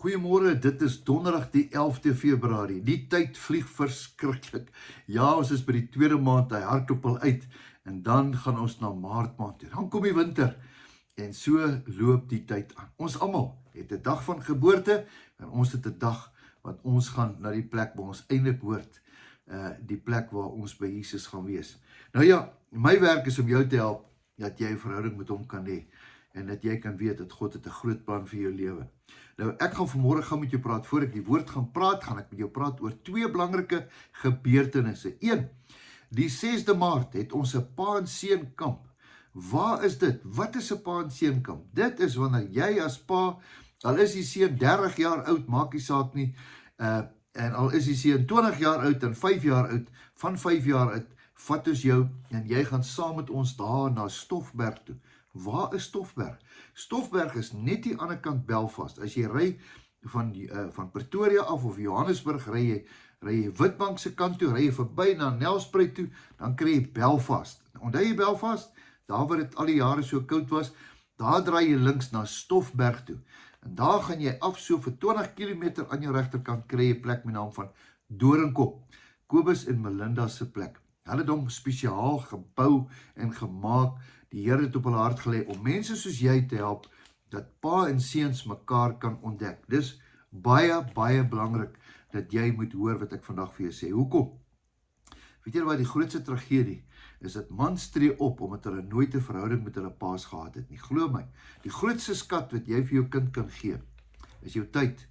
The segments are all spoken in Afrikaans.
Goeiemôre, dit is donderdag die 11de Februarie. Die tyd vlieg verskriklik. Ja, ons is by die tweede maand, hy hardloop al uit en dan gaan ons na maart maand toe. Dan kom die winter en so loop die tyd aan. Ons almal het 'n dag van geboorte en ons het 'n dag wat ons gaan na die plek waar ons eintlik hoort. Die plek waar ons by Jesus gaan wees. Nou ja, my werk is om jou te help dat jy 'n verhouding met hom kan hê en dat jy kan weet dat God het 'n groot plan vir jou lewe. Nou, ek gaan vanmôre gou met jou praat. Voor ek die woord gaan praat, gaan ek met jou praat oor twee belangrike gebeurtenisse. 1. Die 6de Maart het ons 'n pa en seun kamp. Waar is dit? Wat is 'n pa en seun kamp? Dit is wanneer jy as pa, al is die seun 30 jaar oud, maak nie saak nie, en al is die seun 20 jaar oud en 5 jaar oud, van 5 jaar uit, vat ons jou en jy gaan saam met ons daar na Stoffberg toe. Waar is Stoffberg? Stoffberg is net die ander kant Belfast. As jy ry van Pretoria af of Johannesburg, ry jy Witbank se kant toe, ry jy verby na Nelspruit toe, dan kry jy Belfast. Onthou jy Belfast? Daar waar dit al die jare so koud was, daar draai jy links na Stoffberg toe. En daar gaan jy af so vir 20 km aan jou regterkant kry jy 'n plek met naam van Doringkop. Kobus en Melinda se plek. Hulle het hom spesiaal gebou en gemaak. Die Here het op hulle hart gelê om mense soos jy te help dat pa en seuns mekaar kan ontdek. Dis baie belangrik dat jy moet hoor wat ek vandag vir jou sê. Hoekom? Weet jy wat die grootste tragedie is? Dat mans tree op omdat hulle nooit 'n verhouding met hulle paas gehad het nie. Glo my, die grootste skat wat jy vir jou kind kan gee is jou tyd.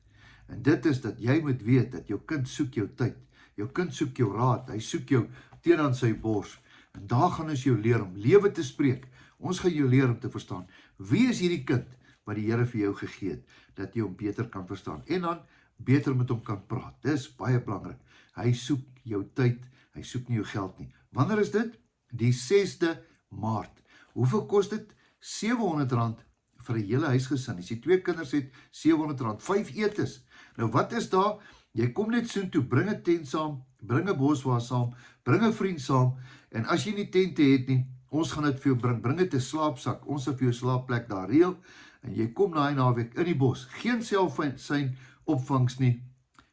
En dit is dat jy moet weet dat jou kind soek jou tyd. Jou kind soek jou raad. Hy soek jou teen aan sy bors. En daar gaan ons jou leer om lewe te spreek. Ons gaan jou leer om te verstaan, wie is hierdie kind wat die Here vir jou gegee het, dat jy hom beter kan verstaan, en dan beter met hom kan praat. Dis baie belangrik. Hy soek jou tyd, hy soek nie jou geld nie. Wanneer is dit? Die 6de Maart. Hoeveel kos dit? R700 vir 'n hele huisgesin. As jy 2 kinders het, R700, 5 etes. Nou wat is daar? Jy kom net soontoe, bring 'n tent saam, bring 'n boswaas saam, bring 'n vriend saam, en as jy nie tente het nie, ons gaan dit vir jou bring dit 'n slaapsak, ons sal vir jou slaapplek daar reël, en jy kom daai naweek in die bos, geen selfoon opvangs nie.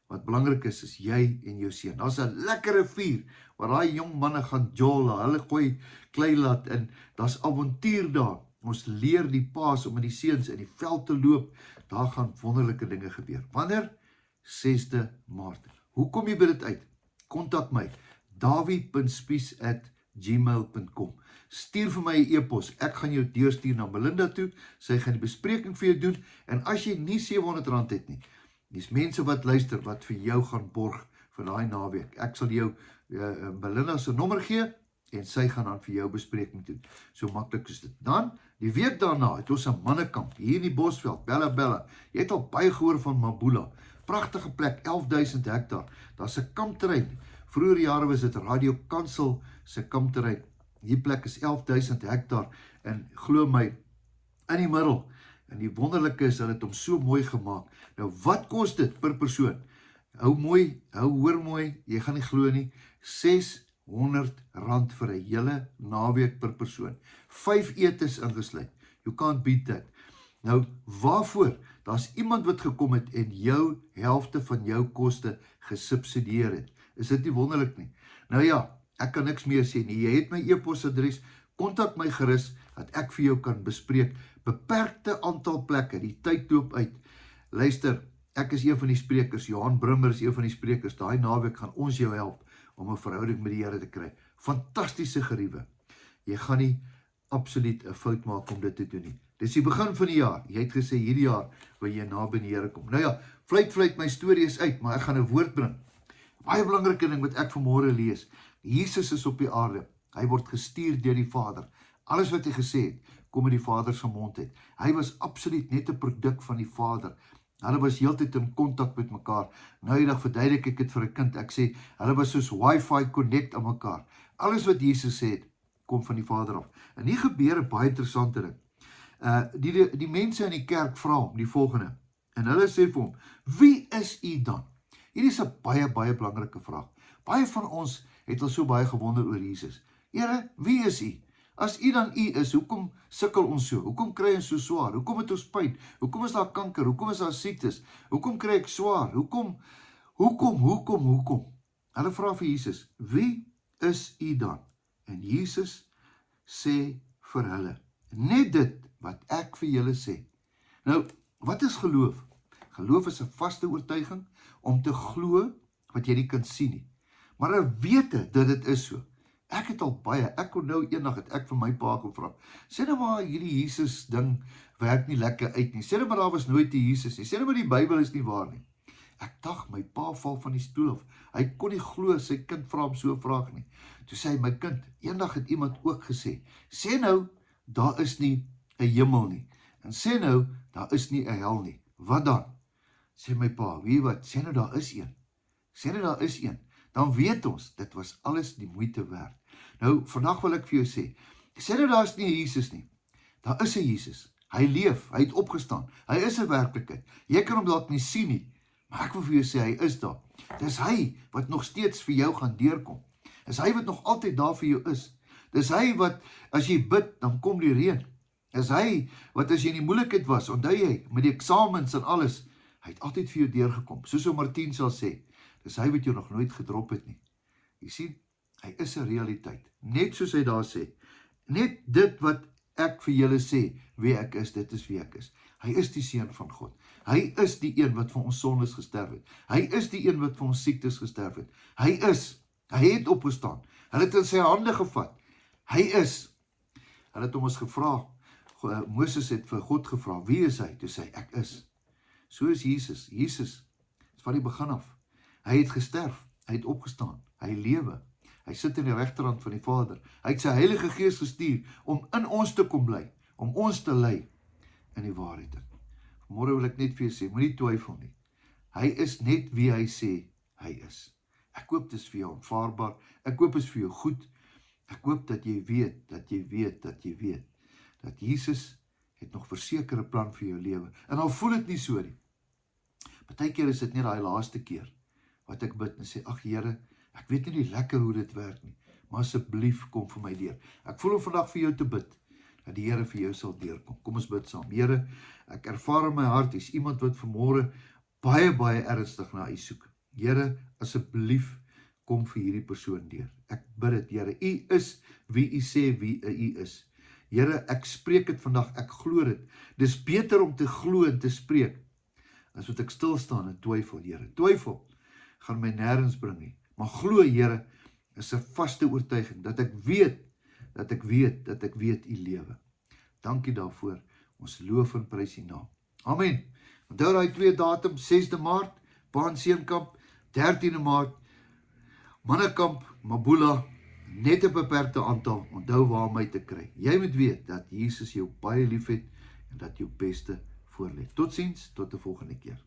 Wat belangrik is jy en jou seun. Daar's 'n lekkere vuur, waar daai jong manne gaan jol, hulle gooi klei laat, en daar's avontuur daar. Ons leer die paas om met die seuns in die veld te loop, daar gaan wonderlike dinge gebeur. Wanneer? 6de Maart. Hoe kom jy by dit uit? Kontak my, dawie.spies@gmail.com. Stuur vir my 'n e-pos, ek gaan jou deurstuur na Melinda toe, sy gaan die bespreking vir jou doen, en as jy nie R700 het nie, dis mense wat luister, wat vir jou gaan borg vir daai naweek. Ek sal jou Melinda se nommer gee, en sy gaan dan vir jou bespreking doen. So maklik is dit. Dan, die week daarna, het ons 'n mannekamp, hier in die Bosveld, Bella. Jy het al baie gehoor van Mabula. Pragtige plek, 11.000 hektaar. Daar's 'n kampterrein. Vroeger jare was dit Radio Kansel se kampterrein. Die plek is 11.000 hektaar, en glo my, in die middel. En die wonderlike is, hulle het hom so mooi gemaak. Nou, wat kos dit per persoon? Hoor mooi, jy gaan nie glo nie, R600 vir 'n hele naweek per persoon. 5 etes ingesluit. You can't beat that. Nou, waarvoor? Daar's iemand wat gekom het en jou helfte van jou koste gesubsidieer het. Is dit nie wonderlik nie? Nou ja, ek kan niks meer sê nie. Jy het my e-posadres, kontak my gerus, dat ek vir jou kan bespreek. Beperkte aantal plekke, die tyd loop uit. Luister, ek is een van die sprekers, Johan Brummer is een van die sprekers. Daai naweek gaan ons jou help om 'n verhouding met die Here te kry. Fantastiese geriewe. Jy gaan nie absoluut 'n fout maak om dit te doen nie. Dis die begin van die jaar. Jy het gesê hierdie jaar wil jy naby die Here kom. Nou ja, vluit my storie is uit, maar ek gaan 'n woord bring. Baie belangrike ding wat ek vanmôre lees. Jesus is op die aarde. Hy word gestuur deur die Vader. Alles wat hy gesê het, kom uit die Vader se mond uit. Hy was absoluut net 'n produk van die Vader. Hulle was heeltyd in kontak met mekaar. Nou eendag verduidelik ek dit vir 'n kind. Ek sê, hulle was soos Wi-Fi connect aan mekaar. Alles wat Jesus sê het, kom van die Vader af. En hier gebeur 'n baie interessante ding. Die mense in die kerk vra hom die volgende, en hulle sê vir hom, wie is u dan? Hierdie is 'n baie belangrike vraag. Baie van ons het al so baie gewonder oor Jesus. Here, wie is u? As U dan U is, hoekom sukkel ons so? Hoekom kry ons so swaar? Hoekom het ons pyn? Hoekom is daar kanker? Hoekom is daar siektes? Hoekom kry ek swaar? Hoekom? Hulle vra vir Jesus, wie is U dan? En Jesus sê vir hulle, net dit wat ek vir julle sê. Nou, wat is geloof? Geloof is 'n vaste oortuiging om te glo wat jy nie kan sien nie. Maar 'n wete dat dit is so. Ek het al baie, ek kon nou eendag het ek vir my pa gevra, sê nou maar hierdie Jesus ding werk nie lekker uit nie, sê nou maar daar was nooit 'n Jesus nie, sê nou maar die Bybel is nie waar nie. Ek dink my pa val van die stoel af, hy kon nie glo sy kind vra hom so 'n vraag nie. Toe sê hy, my kind, eendag het iemand ook gesê, sê nou, daar is nie 'n hemel nie, en sê nou, daar is nie 'n hel nie, wat dan? Sê my pa, weet wat, sê nou daar is een, sê nou daar is een, dan weet ons, dit was alles die moeite werd. Nou, vandag wil ek vir jou sê nou daar is nie 'n Jesus nie, daar is 'n Jesus, hy leef, hy het opgestaan, hy is 'n werklikheid, jy kan hom dalk nie sien nie, maar ek wil vir jou sê, hy is daar, dis hy wat nog steeds vir jou gaan deurkom, dis hy wat nog altyd daar vir jou is, dis hy wat, as jy bid, dan kom die reën, is hy wat as jy in die moeilikheid was, onthou jy, met die eksamens en alles, hy het altyd vir jou deurgekom, soos ou Martien sal sê, dis hy wat jou nog nooit gedrop het nie. Jy sien, hy is 'n realiteit, net soos hy daar sê, net dit wat ek vir julle sê, wie ek is, dit is wie ek is. Hy is die Seun van God, hy is die een wat vir ons sondes gesterf het, hy is die een wat vir ons siektes gesterf het, hy het opgestaan, hy het in sy hande gevat, hy het hom ons gevra, Moses het vir God gevra, wie is hy? Toe sê hy, ek is. So is Jesus is van die begin af. Hy het gesterf, hy het opgestaan, hy lewe. Hy sit in die regterhand van die Vader. Hy het sy Heilige Gees gestuur om in ons te kom bly, om ons te lei in die waarheid. Vanmôre wil ek net vir jou sê, moenie twyfel nie. Hy is net wie hy sê hy is. Ek hoop dit is vir jou aanvaarbaar. Ek hoop dit is vir jou goed. Ek hoop dat jy weet, dat Jesus het nog verseker 'n plan vir jou lewe. En al voel dit nie so nie. Partykeer is dit net daai laaste keer wat ek bid en sê, ag Here, ek weet nie lekker hoe dit werk nie, maar asseblief kom vir my deur. Ek voel om vandag vir jou te bid, dat die Here vir jou sal deurkom. Kom ons bid saam. Here, ek ervaar in my hart, is iemand wat vanmôre baie ernstig na U soek. Here, asseblief kom vir hierdie persoon deur. Ek bid dit, Here, U is wie U sê wie U is. Here, ek spreek dit vandag, ek glo dit. Dis beter om te glo en te spreek, as wat ek stil staan en twyfel, Here. Twyfel gaan my nêrens bring nie. Maar glo, Here, is 'n vaste oortuiging, dat ek weet U lewe. Dankie daarvoor, ons loof en prys U naam. Amen. Onthou daai 2 datum, 6de Maart, Paanseenkamp, 13de Maart, Mannekamp, Mabula, net 'n beperkte aantal, onthou waar om my te kry. Jy moet weet dat Jesus jou baie lief het en dat jou beste voorlê. Totsiens, tot 'n volgende keer.